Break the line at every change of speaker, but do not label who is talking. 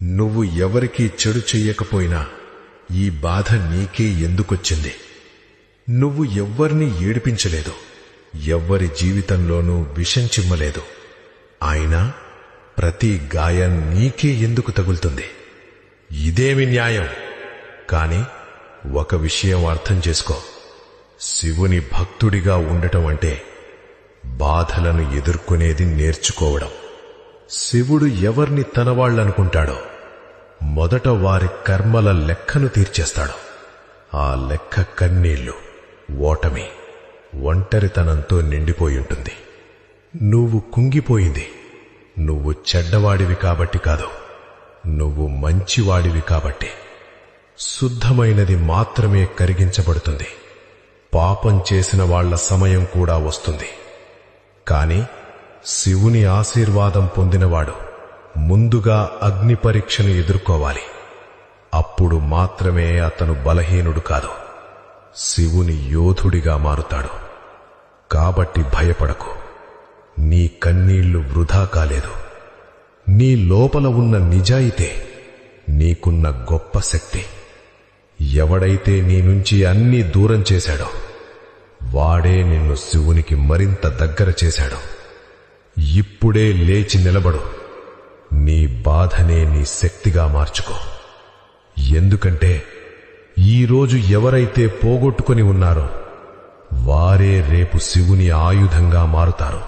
నువ్వు ఎవరికీ చెడు చెయ్యకపోయినా ఈ బాధ నీకే ఎందుకొచ్చింది? నువ్వు ఎవ్వర్నీ ఏడిపించలేదు, ఎవ్వరి జీవితంలోనూ విషం చిమ్మలేదు. అయినా ప్రతి గాయం నీకే ఎందుకు తగులుతుంది? ఇదేమి న్యాయం? కాని ఒక విషయం అర్థం చేసుకో. శివుని భక్తుడిగా ఉండటం అంటే బాధలను ఎదుర్కొనేది నేర్చుకోవడం. శివుడు ఎవర్ని తనవాళ్లనుకుంటాడో మొదట వారి కర్మల లెక్కను తీర్చేస్తాడు. ఆ లెక్క కన్నీళ్లు, ఓటమి, ఒంటరితనంతో నిండిపోయుంటుంది. నువ్వు కుంగిపోయింది నువ్వు చెడ్డవాడివి కాబట్టి కాదు, నువ్వు మంచివాడివి కాబట్టి. శుద్ధమైనది మాత్రమే కరిగించబడుతుంది. పాపం చేసిన వాళ్ల సమయం కూడా వస్తుంది. కాని శివుని ఆశీర్వాదం పొందినవాడు ముందుగా అగ్ని పరీక్షను ఎదుర్కోవాలి. అప్పుడు మాత్రమే అతను బలహీనుడు కాదు, శివుని యోధుడిగా మారుతాడు. కాబట్టి భయపడకు. నీ కన్నీళ్లు వృధా కాలేదు. నీ లోపల ఉన్న నిజాయితే నీకున్న గొప్ప శక్తి. ఎవడైతే నీ నుంచి అన్నీ దూరం చేశాడో వాడే నిన్ను శివునికి మరింత దగ్గర చేశాడు. ఇప్పుడే లేచి నిలబడు. నీ బాధనే నీ శక్తిగా మార్చుకో. ఎందుకంటే ఈరోజు ఎవరైతే పోగొట్టుకొని ఉన్నారో వారే రేపు శివుని ఆయుధంగా మారుతారు.